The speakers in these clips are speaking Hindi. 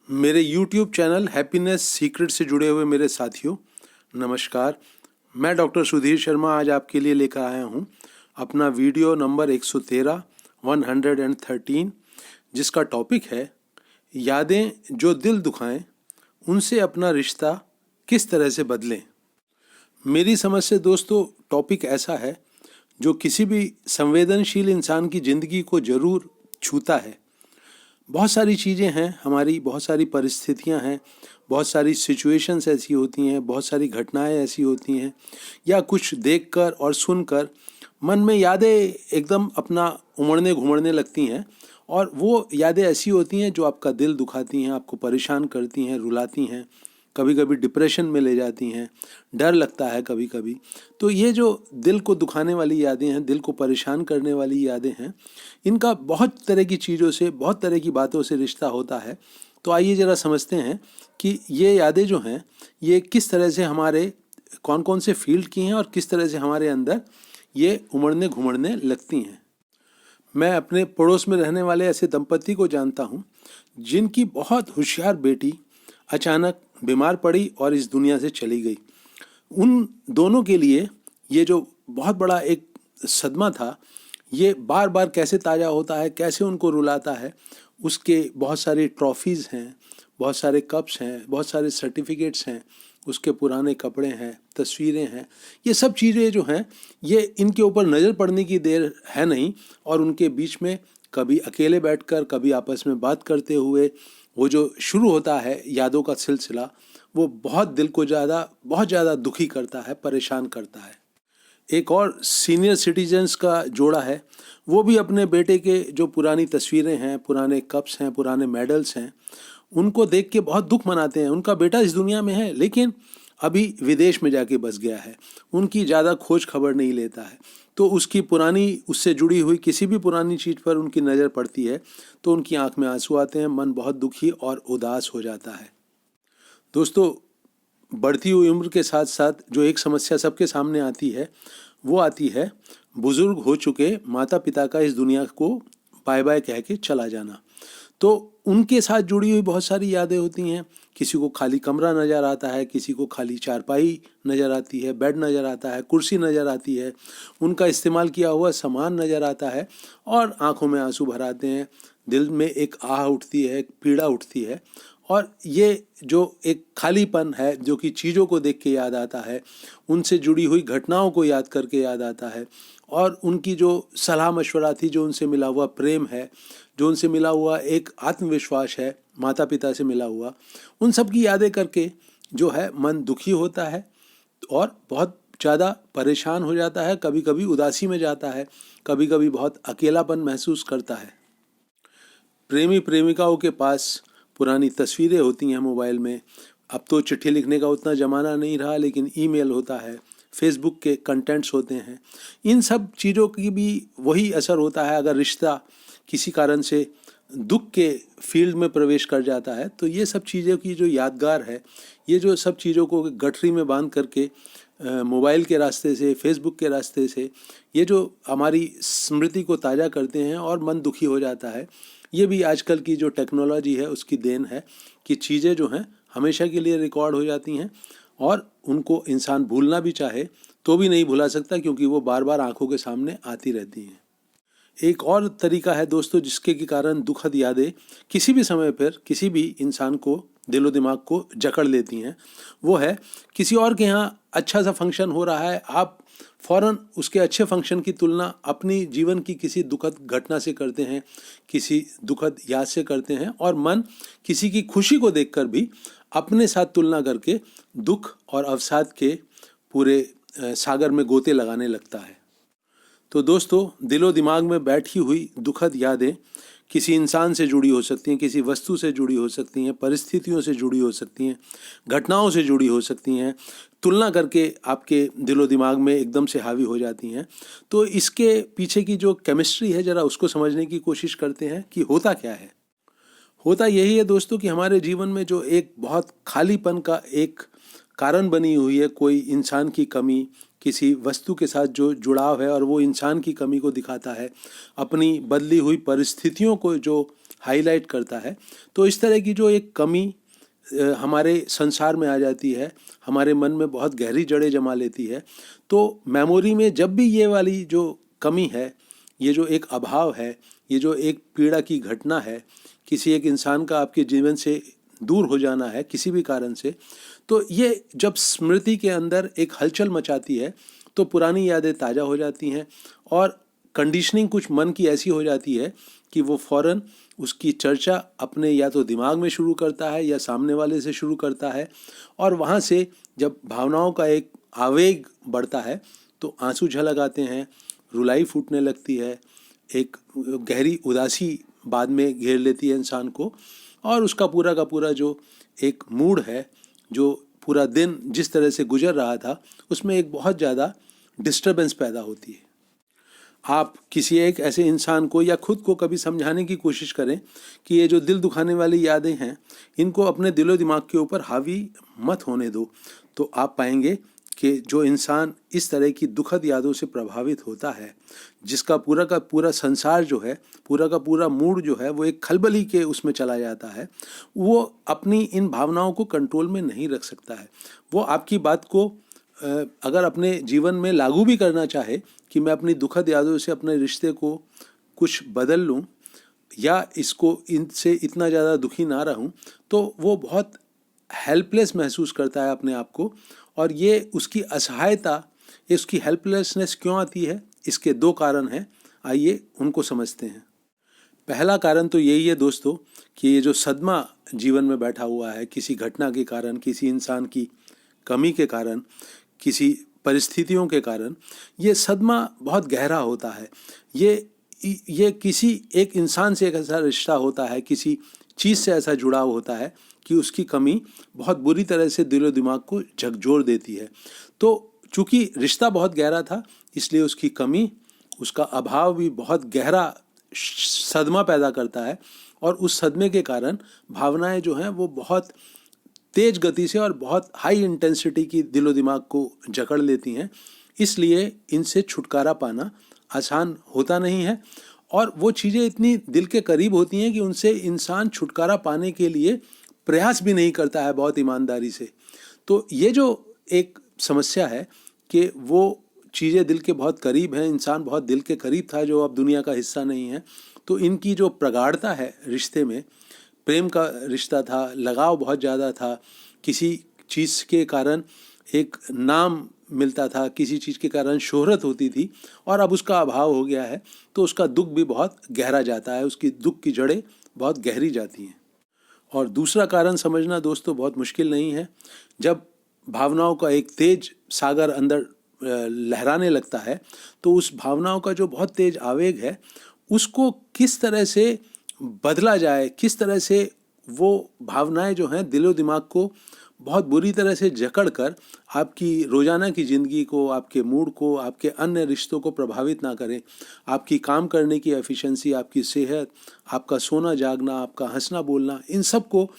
मेरे YouTube चैनल हैप्पीनेस सीक्रेट से जुड़े हुए मेरे साथियों, नमस्कार। मैं डॉक्टर सुधीर शर्मा आज आपके लिए लेकर आया हूँ अपना वीडियो नंबर 113 113, जिसका टॉपिक है यादें जो दिल दुखाएं, उनसे अपना रिश्ता किस तरह से बदलें। मेरी समझ से दोस्तों टॉपिक ऐसा है जो किसी भी संवेदनशील इंसान की ज़िंदगी को ज़रूर छूता है। बहुत सारी चीज़ें हैं हमारी, बहुत सारी परिस्थितियां हैं, बहुत सारी सिचुएशंस ऐसी होती हैं, बहुत सारी घटनाएं ऐसी होती हैं, या कुछ देखकर और सुनकर मन में यादें एकदम अपना उमड़ने घुमड़ने लगती हैं। और वो यादें ऐसी होती हैं जो आपका दिल दुखाती हैं, आपको परेशान करती हैं, रुलाती हैं, कभी कभी डिप्रेशन में ले जाती हैं, डर लगता है कभी कभी। तो ये जो दिल को दुखाने वाली यादें हैं, दिल को परेशान करने वाली यादें हैं, इनका बहुत तरह की चीज़ों से, बहुत तरह की बातों से रिश्ता होता है। तो आइए ज़रा समझते हैं कि ये यादें जो हैं ये किस तरह से हमारे कौन कौन से फील्ड की हैं और किस तरह से हमारे अंदर ये उमड़ने घुमड़ने लगती हैं। मैं अपने पड़ोस में रहने वाले ऐसे दंपति को जानता हूँ जिनकी बहुत होशियार बेटी अचानक बीमार पड़ी और इस दुनिया से चली गई। उन दोनों के लिए ये जो बहुत बड़ा एक सदमा था, ये बार बार कैसे ताज़ा होता है, कैसे उनको रुलाता है। उसके बहुत सारी ट्रॉफीज़ हैं, बहुत सारे कप्स हैं, बहुत सारे सर्टिफिकेट्स हैं, उसके पुराने कपड़े हैं, तस्वीरें हैं। ये सब चीज़ें जो हैं ये इनके ऊपर नज़र पड़ने की देर है नहीं। और उनके बीच में कभी अकेले बैठकर, कभी आपस में बात करते हुए वो जो शुरू होता है यादों का सिलसिला, वो बहुत दिल को बहुत ज़्यादा दुखी करता है, परेशान करता है। एक और सीनियर सिटीजन्स का जोड़ा है, वो भी अपने बेटे के जो पुरानी तस्वीरें हैं, पुराने कप्स हैं, पुराने मेडल्स हैं, उनको देख के बहुत दुख मनाते हैं। उनका बेटा इस दुनिया में है लेकिन अभी विदेश में जाके बस गया है, उनकी ज़्यादा खोज खबर नहीं लेता है। तो उसकी पुरानी, उससे जुड़ी हुई किसी भी पुरानी चीज़ पर उनकी नज़र पड़ती है तो उनकी आंख में आंसू आते हैं, मन बहुत दुखी और उदास हो जाता है। दोस्तों, बढ़ती हुई उम्र के साथ साथ जो एक समस्या सबके सामने आती है वो आती है बुजुर्ग हो चुके माता पिता का इस दुनिया को बाय बाय कह के चला जाना। तो उनके साथ जुड़ी हुई बहुत सारी यादें होती हैं। किसी को खाली कमरा नज़र आता है, किसी को खाली चारपाई नज़र आती है, बेड नज़र आता है, कुर्सी नज़र आती है, उनका इस्तेमाल किया हुआ सामान नज़र आता है और आंखों में आंसू भर आते हैं। दिल में एक आह उठती है, एक पीड़ा उठती है। और ये जो एक खालीपन है जो कि चीज़ों को देख के याद आता है, उनसे जुड़ी हुई घटनाओं को याद करके याद आता है, और उनकी जो सलाह मशवरा थी, जो उनसे मिला हुआ प्रेम है, जो उनसे मिला हुआ एक आत्मविश्वास है, माता पिता से मिला हुआ, उन सब की यादें करके जो है मन दुखी होता है और बहुत ज़्यादा परेशान हो जाता है, कभी कभी उदासी में जाता है, कभी कभी बहुत अकेलापन महसूस करता है। प्रेमी प्रेमिकाओं के पास पुरानी तस्वीरें होती हैं मोबाइल में। अब तो चिट्ठी लिखने का उतना ज़माना नहीं रहा, लेकिन ईमेल होता है, फेसबुक के कंटेंट्स होते हैं। इन सब चीज़ों की भी वही असर होता है। अगर रिश्ता किसी कारण से दुख के फील्ड में प्रवेश कर जाता है तो ये सब चीज़ों की जो यादगार है, ये जो सब चीज़ों को गठरी में बांध करके मोबाइल के रास्ते से, फेसबुक के रास्ते से ये जो हमारी स्मृति को ताज़ा करते हैं और मन दुखी हो जाता है। ये भी आजकल की जो टेक्नोलॉजी है उसकी देन है कि चीज़ें जो हैं हमेशा के लिए रिकॉर्ड हो जाती हैं और उनको इंसान भूलना भी चाहे तो भी नहीं भुला सकता, क्योंकि वो बार बार आंखों के सामने आती रहती हैं। एक और तरीका है दोस्तों जिसके के कारण दुखद यादें किसी भी समय पर किसी भी इंसान को, दिलो दिमाग को जकड़ लेती हैं। वो है किसी और के यहाँ अच्छा सा फंक्शन हो रहा है, आप फ़ौरन उसके अच्छे फंक्शन की तुलना अपनी जीवन की किसी दुखद घटना से करते हैं, किसी दुखद याद से करते हैं, और मन किसी की खुशी को देखकर भी अपने साथ तुलना करके दुख और अवसाद के पूरे सागर में गोते लगाने लगता है। तो दोस्तों, दिलो दिमाग में बैठी हुई दुखद यादें किसी इंसान से जुड़ी हो सकती हैं, किसी वस्तु से जुड़ी हो सकती हैं, परिस्थितियों से जुड़ी हो सकती हैं, घटनाओं से जुड़ी हो सकती हैं, तुलना करके आपके दिलो दिमाग में एकदम से हावी हो जाती हैं। तो इसके पीछे की जो केमिस्ट्री है, ज़रा उसको समझने की कोशिश करते हैं कि होता क्या है। होता यही है दोस्तों कि हमारे जीवन में जो एक बहुत खालीपन का एक कारण बनी हुई है, कोई इंसान की कमी, किसी वस्तु के साथ जो जुड़ाव है और वो इंसान की कमी को दिखाता है, अपनी बदली हुई परिस्थितियों को जो हाईलाइट करता है। तो इस तरह की जो एक कमी हमारे संसार में आ जाती है, हमारे मन में बहुत गहरी जड़ें जमा लेती है। तो मेमोरी में जब भी ये वाली जो कमी है, ये जो एक अभाव है, ये जो एक पीड़ा की घटना है, किसी एक इंसान का आपके जीवन से दूर हो जाना है किसी भी कारण से, तो ये जब स्मृति के अंदर एक हलचल मचाती है तो पुरानी यादें ताज़ा हो जाती हैं और कंडीशनिंग कुछ मन की ऐसी हो जाती है कि वो फौरन उसकी चर्चा अपने या तो दिमाग में शुरू करता है या सामने वाले से शुरू करता है। और वहाँ से जब भावनाओं का एक आवेग बढ़ता है तो आंसू झलक आते हैं, रुलाई फूटने लगती है, एक गहरी उदासी बाद में घेर लेती है इंसान को, और उसका पूरा का पूरा जो एक मूड है, जो पूरा दिन जिस तरह से गुजर रहा था, उसमें एक बहुत ज़्यादा डिस्टर्बेंस पैदा होती है। आप किसी एक ऐसे इंसान को या खुद को कभी समझाने की कोशिश करें कि ये जो दिल दुखाने वाली यादें हैं, इनको अपने दिलो दिमाग के ऊपर हावी मत होने दो, तो आप पाएंगे कि जो इंसान इस तरह की दुखद यादों से प्रभावित होता है, जिसका पूरा का पूरा संसार जो है, पूरा का पूरा मूड जो है, वो एक खलबली के उसमें चला जाता है, वो अपनी इन भावनाओं को कंट्रोल में नहीं रख सकता है। वो आपकी बात को अगर अपने जीवन में लागू भी करना चाहे कि मैं अपनी दुखद यादों से अपने रिश्ते को कुछ बदल लूं या इसको इनसे इतना ज़्यादा दुखी ना रहूं, तो वो बहुत हेल्पलेस महसूस करता है अपने आप को। और ये उसकी असहायता, ये उसकी हेल्पलेसनेस क्यों आती है, इसके दो कारण हैं, आइए उनको समझते हैं। पहला कारण तो यही है दोस्तों कि ये जो सदमा जीवन में बैठा हुआ है, किसी घटना के कारण, किसी इंसान की कमी के कारण, किसी परिस्थितियों के कारण, ये सदमा बहुत गहरा होता है। ये किसी एक इंसान से एक ऐसा रिश्ता होता है, किसी चीज़ से ऐसा जुड़ाव होता है कि उसकी कमी बहुत बुरी तरह से दिलो दिमाग को झकझोर देती है। तो चूँकि रिश्ता बहुत गहरा था, इसलिए उसकी कमी, उसका अभाव भी बहुत गहरा सदमा पैदा करता है, और उस सदमे के कारण भावनाएं जो हैं वो बहुत तेज गति से और बहुत हाई इंटेंसिटी की दिलो दिमाग को जकड़ लेती हैं। इसलिए इनसे छुटकारा पाना आसान होता नहीं है, और वो चीज़ें इतनी दिल के करीब होती हैं कि उनसे इंसान छुटकारा पाने के लिए प्रयास भी नहीं करता है बहुत ईमानदारी से। तो ये जो एक समस्या है कि वो चीज़ें दिल के बहुत करीब हैं, इंसान बहुत दिल के करीब था जो अब दुनिया का हिस्सा नहीं है, तो इनकी जो प्रगाढ़ता है रिश्ते में, प्रेम का रिश्ता था, लगाव बहुत ज़्यादा था, किसी चीज़ के कारण एक नाम मिलता था, किसी चीज़ के कारण शोहरत होती थी, और अब उसका अभाव हो गया है, तो उसका दुख भी बहुत गहरा जाता है, उसकी दुख की जड़ें बहुत गहरी जाती हैं। और दूसरा कारण समझना दोस्तों बहुत मुश्किल नहीं है। जब भावनाओं का एक तेज सागर अंदर लहराने लगता है, तो उस भावनाओं का जो बहुत तेज आवेग है, उसको किस तरह से बदला जाए, किस तरह से वो भावनाएं जो हैं दिलो दिमाग को बहुत बुरी तरह से जकड़ कर आपकी रोज़ाना की ज़िंदगी को, आपके मूड को, आपके अन्य रिश्तों को प्रभावित ना करें, आपकी काम करने की एफिशिएंसी, आपकी सेहत, आपका सोना जागना, आपका हंसना बोलना, इन सब को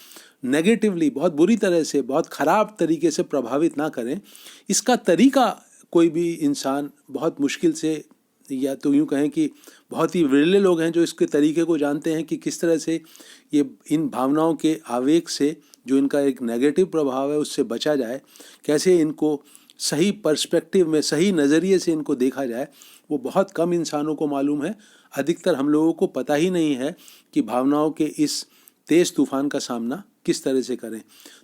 नेगेटिवली बहुत बुरी तरह से, बहुत ख़राब तरीके से प्रभावित ना करें। इसका तरीका कोई भी इंसान बहुत मुश्किल से, या तो यूँ कहें कि बहुत ही विरले लोग हैं जो इसके तरीके को जानते हैं कि किस तरह से ये इन भावनाओं के आवेग से, जो इनका एक नेगेटिव प्रभाव है, उससे बचा जाए, कैसे इनको सही पर्सपेक्टिव में, सही नज़रिए से इनको देखा जाए, वो बहुत कम इंसानों को मालूम है। अधिकतर हम लोगों को पता ही नहीं है कि भावनाओं के इस तेज़ तूफान का सामना किस तरह से करें।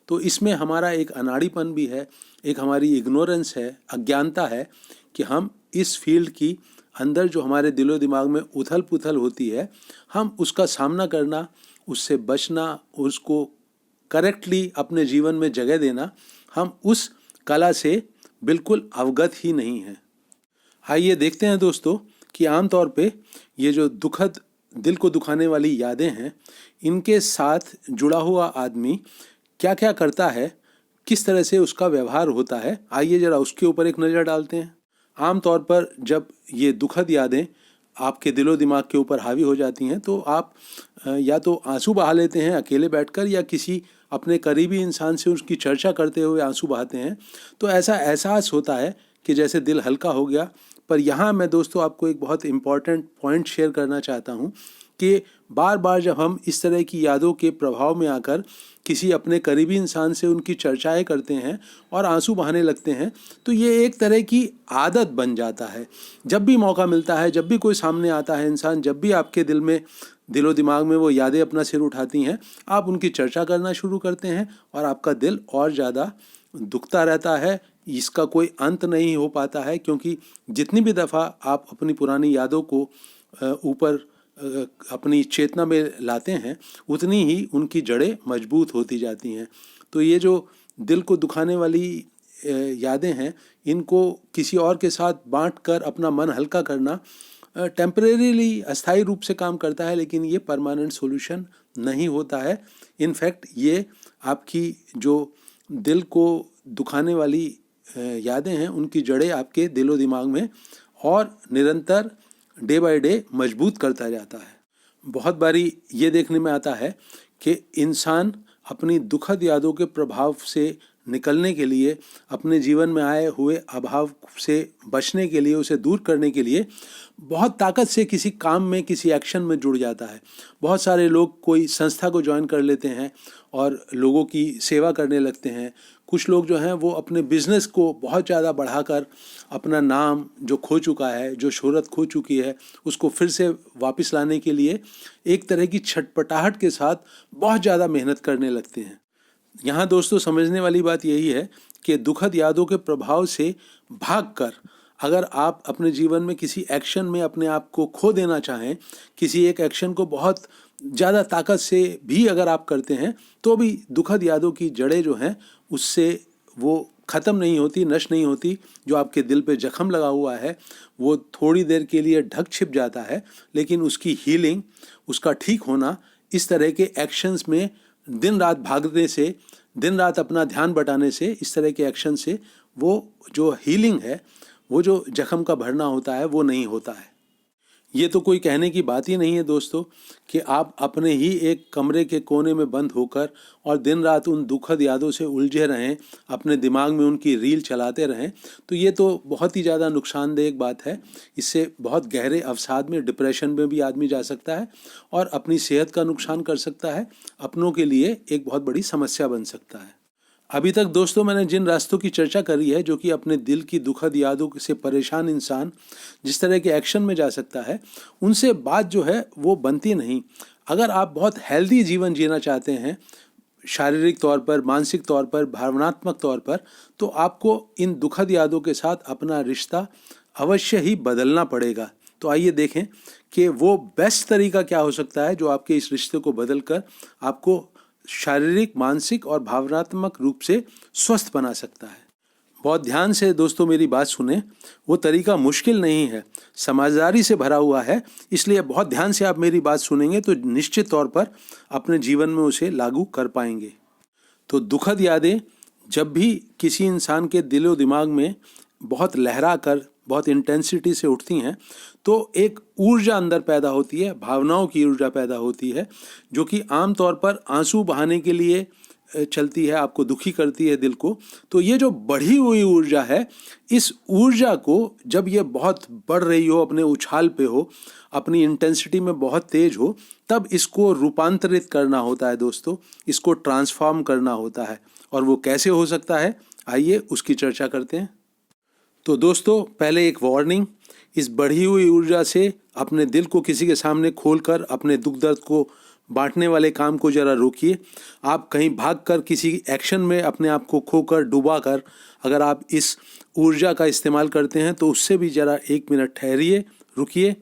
तो इसमें हमारा एक अनाड़ीपन भी है, एक हमारी इग्नोरेंस है, अज्ञानता है कि हम इस फील्ड की अंदर जो हमारे दिलो दिमाग में उथल पुथल होती है, हम उसका सामना करना, उससे बचना, उसको करेक्टली अपने जीवन में जगह देना, हम उस कला से बिल्कुल अवगत ही नहीं हैं। आइए देखते हैं दोस्तों कि आमतौर पे ये जो दुखद, दिल को दुखाने वाली यादें हैं, इनके साथ जुड़ा हुआ आदमी क्या क्या करता है, किस तरह से उसका व्यवहार होता है। आइए ज़रा उसके ऊपर एक नज़र डालते हैं। आमतौर पर जब ये दुखद यादें आपके दिलो दिमाग के ऊपर हावी हो जाती हैं, तो आप या तो आंसू बहा लेते हैं अकेले बैठकर, या किसी अपने करीबी इंसान से उसकी चर्चा करते हुए आंसू बहाते हैं। तो ऐसा एहसास होता है कि जैसे दिल हल्का हो गया। पर यहाँ मैं दोस्तों आपको एक बहुत इम्पॉर्टेंट पॉइंट शेयर करना चाहता हूँ कि बार बार जब हम इस तरह की यादों के प्रभाव में आकर किसी अपने करीबी इंसान से उनकी चर्चाएं करते हैं और आंसू बहाने लगते हैं, तो ये एक तरह की आदत बन जाता है। जब भी मौका मिलता है, जब भी कोई सामने आता है इंसान, जब भी आपके दिलो दिमाग में वो यादें अपना सिर उठाती हैं, आप उनकी चर्चा करना शुरू करते हैं और आपका दिल और ज़्यादा दुखता रहता है। इसका कोई अंत नहीं हो पाता है, क्योंकि जितनी भी दफ़ा आप अपनी पुरानी यादों को ऊपर अपनी चेतना में लाते हैं, उतनी ही उनकी जड़ें मजबूत होती जाती हैं। तो ये जो दिल को दुखाने वाली यादें हैं, इनको किसी और के साथ बांट कर अपना मन हल्का करना टेम्परेरीली, अस्थायी रूप से काम करता है, लेकिन ये परमानेंट सॉल्यूशन नहीं होता है। इनफैक्ट ये आपकी जो दिल को दुखाने वाली यादें हैं, उनकी जड़ें आपके दिलो दिमाग में और निरंतर डे बाय डे मजबूत करता जाता है। बहुत बारी ये देखने में आता है कि इंसान अपनी दुखद यादों के प्रभाव से निकलने के लिए, अपने जीवन में आए हुए अभाव से बचने के लिए, उसे दूर करने के लिए बहुत ताकत से किसी काम में, किसी एक्शन में जुड़ जाता है। बहुत सारे लोग कोई संस्था को ज्वाइन कर लेते हैं और लोगों की सेवा करने लगते हैं। कुछ लोग जो हैं वो अपने बिजनेस को बहुत ज़्यादा बढ़ाकर अपना नाम जो खो चुका है, जो शोहरत खो चुकी है, उसको फिर से वापस लाने के लिए एक तरह की छटपटाहट के साथ बहुत ज़्यादा मेहनत करने लगते हैं। यहाँ दोस्तों समझने वाली बात यही है कि दुखद यादों के प्रभाव से भागकर अगर आप अपने जीवन में किसी एक्शन में अपने आप को खो देना चाहें, किसी एक एक्शन को बहुत ज़्यादा ताकत से भी अगर आप करते हैं, तो भी दुखद यादों की जड़ें जो हैं उससे वो ख़त्म नहीं होती, नष्ट नहीं होती। जो आपके दिल पे जख्म लगा हुआ है वो थोड़ी देर के लिए ढक छिप जाता है, लेकिन उसकी हीलिंग, उसका ठीक होना इस तरह के एक्शंस में दिन रात भागने से, दिन रात अपना ध्यान बटाने से, इस तरह के एक्शन से वो जो हीलिंग है, वो जो जख्म का भरना होता है, वो नहीं होता है। ये तो कोई कहने की बात ही नहीं है दोस्तों कि आप अपने ही एक कमरे के कोने में बंद होकर और दिन रात उन दुखद यादों से उलझे रहें, अपने दिमाग में उनकी रील चलाते रहें। तो ये तो बहुत ही ज़्यादा नुकसानदेह एक बात है। इससे बहुत गहरे अवसाद में, डिप्रेशन में भी आदमी जा सकता है और अपनी सेहत का नुकसान कर सकता है, अपनों के लिए एक बहुत बड़ी समस्या बन सकता है। अभी तक दोस्तों मैंने जिन रास्तों की चर्चा करी है, जो कि अपने दिल की दुखद यादों से परेशान इंसान जिस तरह के एक्शन में जा सकता है, उनसे बात जो है वो बनती नहीं। अगर आप बहुत हेल्दी जीवन जीना चाहते हैं, शारीरिक तौर पर, मानसिक तौर पर, भावनात्मक तौर पर, तो आपको इन दुखद यादों के साथ अपना रिश्ता अवश्य ही बदलना पड़ेगा। तो आइए देखें कि वो बेस्ट तरीका क्या हो सकता है जो आपके इस रिश्ते को बदलकर आपको शारीरिक, मानसिक और भावनात्मक रूप से स्वस्थ बना सकता है। बहुत ध्यान से दोस्तों मेरी बात सुने। वो तरीका मुश्किल नहीं है, समझदारी से भरा हुआ है, इसलिए बहुत ध्यान से आप मेरी बात सुनेंगे तो निश्चित तौर पर अपने जीवन में उसे लागू कर पाएंगे। तो दुखद यादें जब भी किसी इंसान के दिलो दिमाग में बहुत लहरा कर, बहुत इंटेंसिटी से उठती हैं, तो एक ऊर्जा अंदर पैदा होती है, भावनाओं की ऊर्जा पैदा होती है, जो कि आम तौर पर आंसू बहाने के लिए चलती है, आपको दुखी करती है दिल को। तो ये जो बढ़ी हुई ऊर्जा है, इस ऊर्जा को जब ये बहुत बढ़ रही हो, अपने उछाल पे हो, अपनी इंटेंसिटी में बहुत तेज हो, तब इसको रूपांतरित करना होता है दोस्तों, इसको ट्रांसफॉर्म करना होता है। और वो कैसे हो सकता है, आइए उसकी चर्चा करते हैं। तो दोस्तों पहले एक वार्निंग, इस बढ़ी हुई ऊर्जा से अपने दिल को किसी के सामने खोलकर अपने दुख दर्द को बांटने वाले काम को ज़रा रोकिए। आप कहीं भागकर किसी एक्शन में अपने आप को खोकर, डुबा कर अगर आप इस ऊर्जा का इस्तेमाल करते हैं, तो उससे भी ज़रा 1 मिनट ठहरिए, रुकिए।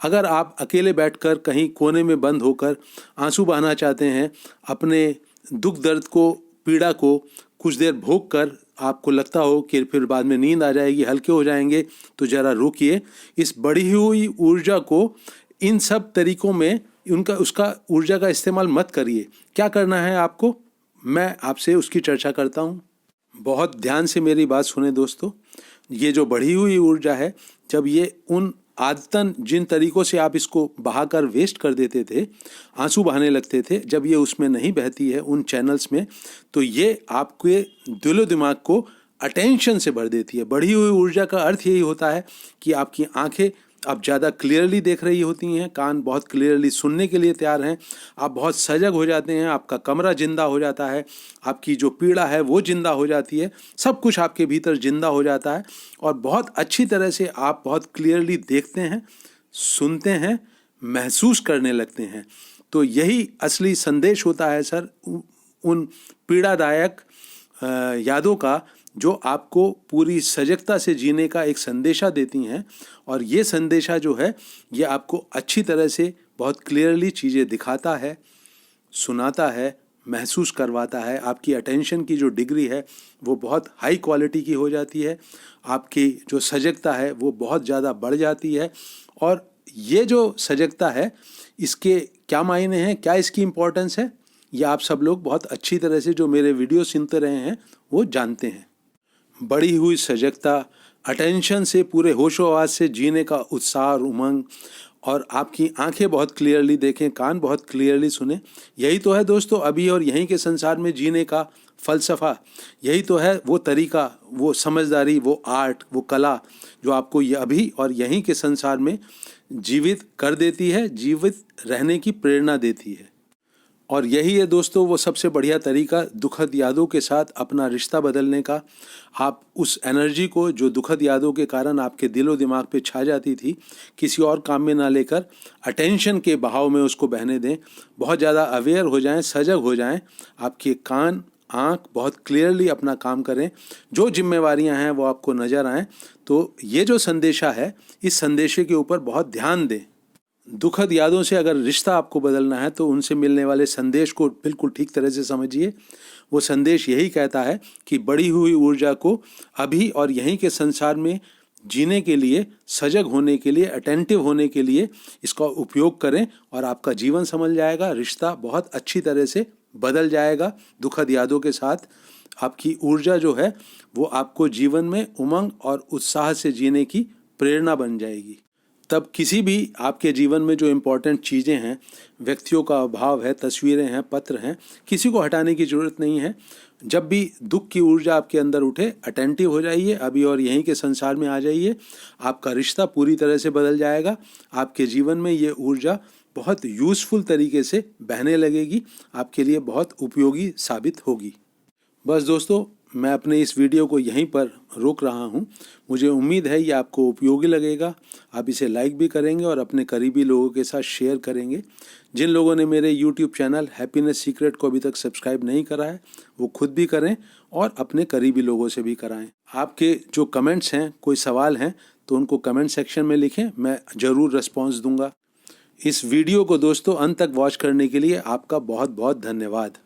अगर आप अकेले बैठकर कहीं कोने में बंद होकर आंसू बहाना चाहते हैं, अपने दुख दर्द को, पीड़ा को कुछ देर भोग कर आपको लगता हो कि फिर बाद में नींद आ जाएगी, हल्के हो जाएंगे, तो ज़रा रुकिए। इस बढ़ी हुई ऊर्जा को इन सब तरीकों में उसका ऊर्जा का इस्तेमाल मत करिए। क्या करना है आपको, मैं आपसे उसकी चर्चा करता हूँ। बहुत ध्यान से मेरी बात सुने दोस्तों। ये जो बढ़ी हुई ऊर्जा है, जब ये उन आदतन जिन तरीकों से आप इसको बहाकर वेस्ट कर देते थे, आंसू बहाने लगते थे, जब ये उसमें नहीं बहती है उन चैनल्स में, तो ये आपके दिलो दिमाग को अटेंशन से भर देती है। बढ़ी हुई ऊर्जा का अर्थ यही होता है कि आपकी आंखें आप ज़्यादा क्लियरली देख रही होती हैं, कान बहुत क्लियरली सुनने के लिए तैयार हैं, आप बहुत सजग हो जाते हैं, आपका कमरा जिंदा हो जाता है, आपकी जो पीड़ा है वो जिंदा हो जाती है, सब कुछ आपके भीतर जिंदा हो जाता है और बहुत अच्छी तरह से आप बहुत क्लियरली देखते हैं, सुनते हैं, महसूस करने लगते हैं। तो यही असली संदेश होता है सर उन पीड़ादायक यादों का, जो आपको पूरी सजगता से जीने का एक संदेशा देती हैं। और ये संदेशा जो है ये आपको अच्छी तरह से बहुत क्लियरली चीज़ें दिखाता है, सुनाता है, महसूस करवाता है। आपकी अटेंशन की जो डिग्री है वो बहुत हाई क्वालिटी की हो जाती है, आपकी जो सजगता है वो बहुत ज़्यादा बढ़ जाती है। और ये जो सजगता है इसके क्या मायने हैं, क्या इसकी इम्पोर्टेंस है, ये आप सब लोग बहुत अच्छी तरह से जो मेरे वीडियो सुनते रहे हैं वो जानते हैं। बढ़ी हुई सजगता, अटेंशन से पूरे होशो हवास से जीने का उत्साह और उमंग, और आपकी आंखें बहुत क्लियरली देखें, कान बहुत क्लियरली सुने, यही तो है दोस्तों अभी और यहीं के संसार में जीने का फ़लसफ़ा। यही तो है वो तरीका, वो समझदारी, वो आर्ट, वो कला जो आपको ये अभी और यहीं के संसार में जीवित कर देती है, जीवित रहने की प्रेरणा देती है। और यही है दोस्तों वो सबसे बढ़िया तरीका दुखद यादों के साथ अपना रिश्ता बदलने का। आप उस एनर्जी को जो दुखद यादों के कारण आपके दिलो दिमाग पे छा जाती थी, किसी और काम में ना लेकर अटेंशन के बहाव में उसको बहने दें। बहुत ज़्यादा अवेयर हो जाएं, सजग हो जाएं, आपके कान आँख बहुत क्लियरली अपना काम करें, जो जिम्मेवारियां हैं वो आपको नज़र आएँ। तो ये जो संदेशा है इस संदेशे के ऊपर बहुत ध्यान दें। दुखद यादों से अगर रिश्ता आपको बदलना है तो उनसे मिलने वाले संदेश को बिल्कुल ठीक तरह से समझिए। वो संदेश यही कहता है कि बढ़ी हुई ऊर्जा को अभी और यहीं के संसार में जीने के लिए, सजग होने के लिए, अटेंटिव होने के लिए इसका उपयोग करें और आपका जीवन संभल जाएगा, रिश्ता बहुत अच्छी तरह से बदल जाएगा। दुखद यादों के साथ आपकी ऊर्जा जो है वो आपको जीवन में उमंग और उत्साह से जीने की प्रेरणा बन जाएगी। तब किसी भी आपके जीवन में जो इम्पोर्टेंट चीज़ें हैं, व्यक्तियों का अभाव है, तस्वीरें हैं, पत्र हैं, किसी को हटाने की ज़रूरत नहीं है। जब भी दुख की ऊर्जा आपके अंदर उठे, अटेंटिव हो जाइए, अभी और यहीं के संसार में आ जाइए। आपका रिश्ता पूरी तरह से बदल जाएगा। आपके जीवन में ये ऊर्जा बहुत यूज़फुल तरीके से बहने लगेगी, आपके लिए बहुत उपयोगी साबित होगी। बस दोस्तों, मैं अपने इस वीडियो को यहीं पर रोक रहा हूं। मुझे उम्मीद है ये आपको उपयोगी लगेगा। आप इसे लाइक भी करेंगे और अपने करीबी लोगों के साथ शेयर करेंगे। जिन लोगों ने मेरे YouTube चैनल हैप्पीनेस सीक्रेट को अभी तक सब्सक्राइब नहीं करा है वो खुद भी करें और अपने करीबी लोगों से भी कराएं। आपके जो कमेंट्स हैं, कोई सवाल हैं तो उनको कमेंट सेक्शन में लिखें, मैं ज़रूर रिस्पॉन्स दूंगा। इस वीडियो को दोस्तों अंत तक वॉच करने के लिए आपका बहुत बहुत धन्यवाद।